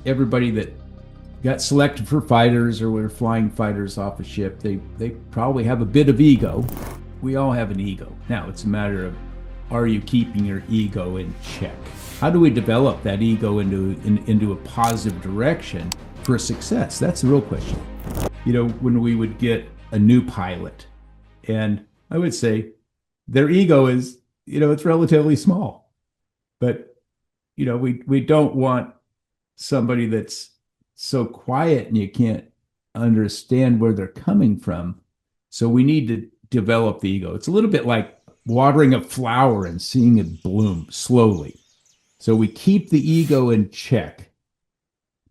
everybody that got selected for fighters or were flying fighters off a ship, they probably have a bit of ego. We all have an ego. Now it's a matter of, are you keeping your ego in check? How do we develop that ego into a positive direction for success? That's the real question. When we would get a new pilot, and I would say their ego is, it's relatively small, but we don't want somebody that's so quiet and you can't understand where they're coming from. So we need to develop the ego. It's a little bit like watering a flower and seeing it bloom slowly. So we keep the ego in check,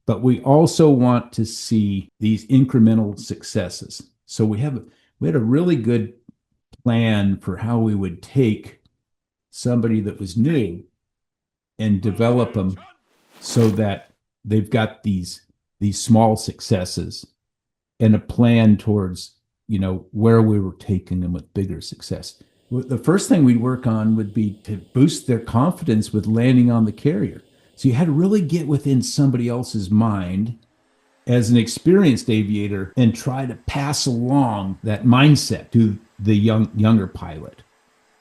but we also want to see these incremental successes. So we had a really good plan for how we would take somebody that was new and develop them so that they've got these small successes and a plan towards where we were taking them with bigger success. The first thing we'd work on would be to boost their confidence with landing on the carrier. So you had to really get within somebody else's mind as an experienced aviator and try to pass along that mindset to the younger pilot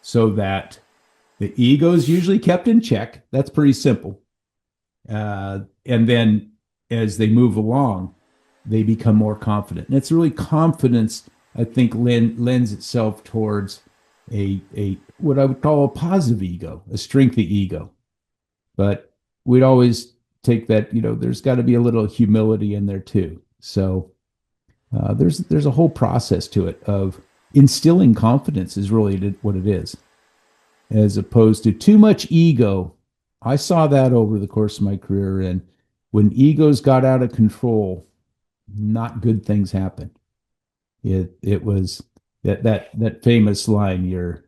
so that the ego is usually kept in check. That's pretty simple. And then as they move along, they become more confident. And it's really confidence, I think, lends itself towards a what I would call a positive ego, a strengthy ego. But we'd always take that, there's got to be a little humility in there too. So there's a whole process to it of instilling confidence is really what it is, as opposed to too much ego. I saw that over the course of my career, and when egos got out of control, not good things happen. It was that famous line, your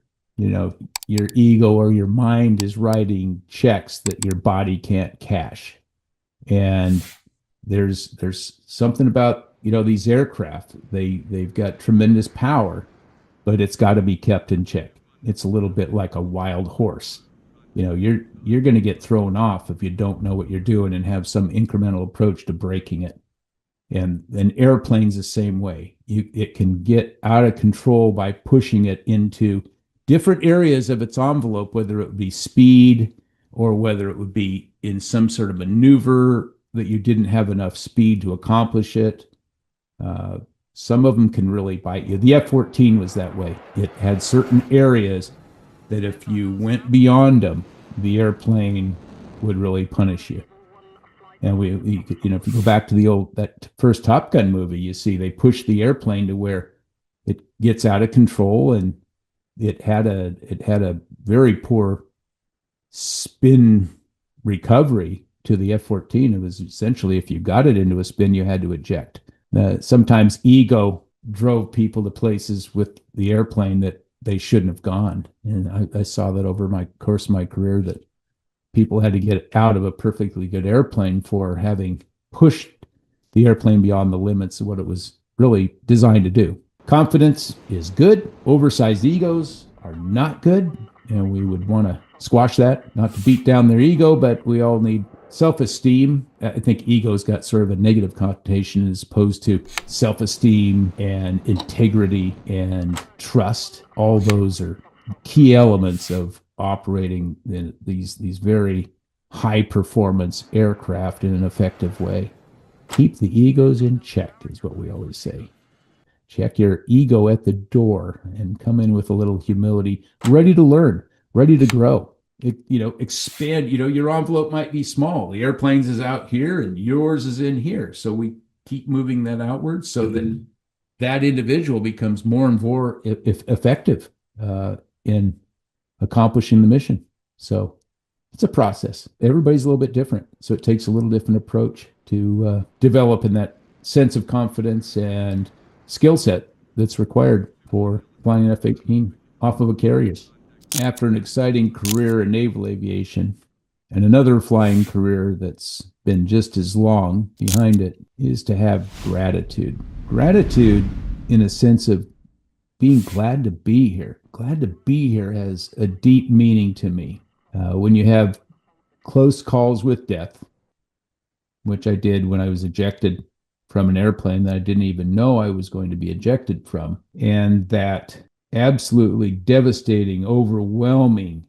ego or your mind is writing checks that your body can't cash. And there's something about these aircraft, they've got tremendous power, but it's got to be kept in check. It's a little bit like a wild horse. You're going to get thrown off if you don't know what you're doing and have some incremental approach to breaking it. And an airplane's the same way. It can get out of control by pushing it into different areas of its envelope, whether it would be speed or whether it would be in some sort of maneuver that you didn't have enough speed to accomplish it. Some of them can really bite you. The F-14 was that way. It had certain areas that if you went beyond them, the airplane would really punish you. And if you go back to that first Top Gun movie, you see they push the airplane to where it gets out of control, and it had a very poor spin recovery to the F-14. It was essentially, if you got it into a spin, you had to eject. Sometimes ego drove people to places with the airplane that they shouldn't have gone. And I saw that over my course of my career, that people had to get out of a perfectly good airplane for having pushed the airplane beyond the limits of what it was really designed to do. Confidence is good. Oversized egos are not good. And we would want to squash that, not to beat down their ego, but we all need self-esteem. I think ego's got sort of a negative connotation as opposed to self-esteem and integrity and trust. All those are key elements of operating these very high performance aircraft in an effective way. Keep the egos in check is what we always say. Check your ego at the door and come in with a little humility, ready to learn, ready to grow. Expand. Your envelope might be small. The airplane's is out here and yours is in here. So we keep moving that outward so that individual becomes more and more effective in accomplishing the mission. So it's a process. Everybody's a little bit different. So it takes a little different approach to develop in that sense of confidence and skill set that's required for flying an F-18 off of a carrier. After an exciting career in naval aviation and another flying career that's been just as long behind it, is to have gratitude. Gratitude in a sense of being glad to be here. Glad to be here has a deep meaning to me. When you have close calls with death, which I did when I was ejected from an airplane that I didn't even know I was going to be ejected from. And that absolutely devastating, overwhelming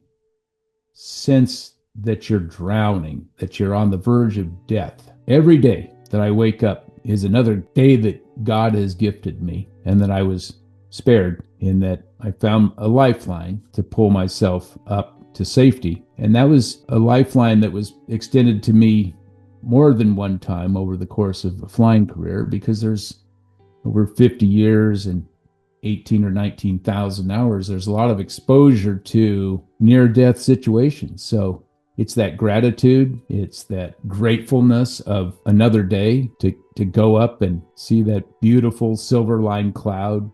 sense that you're drowning, that you're on the verge of death. Every day that I wake up is another day that God has gifted me, and that I was spared, in that I found a lifeline to pull myself up to safety. And that was a lifeline that was extended to me more than one time over the course of a flying career, because there's over 50 years and 18 or 19,000 hours. There's a lot of exposure to near-death situations. So it's that gratitude, it's that gratefulness of another day to go up and see that beautiful silver-lined cloud,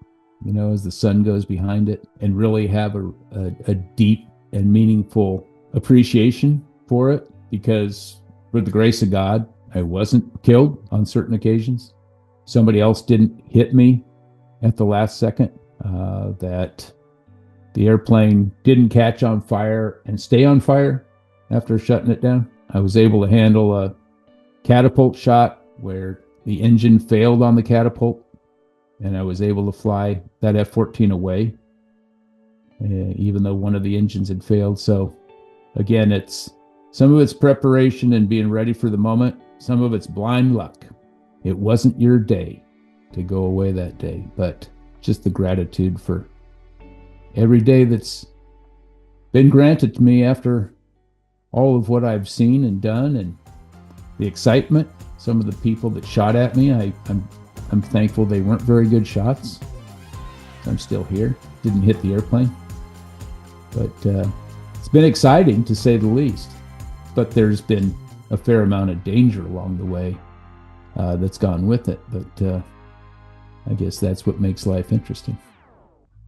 as the sun goes behind it, and really have a deep and meaningful appreciation for it, because for the grace of God, I wasn't killed on certain occasions. Somebody else didn't hit me at the last second, that the airplane didn't catch on fire and stay on fire after shutting it down. I was able to handle a catapult shot where the engine failed on the catapult, and I was able to fly that F-14 away, even though one of the engines had failed. So again, it's some of it's preparation and being ready for the moment. Some of it's blind luck. It wasn't your day to go away that day, but just the gratitude for every day that's been granted to me after all of what I've seen and done, and the excitement. Some of the people that shot at me, I'm thankful they weren't very good shots. I'm still here. Didn't hit the airplane. But it's been exciting, to say the least. But there's been a fair amount of danger along the way that's gone with it. But I guess that's what makes life interesting.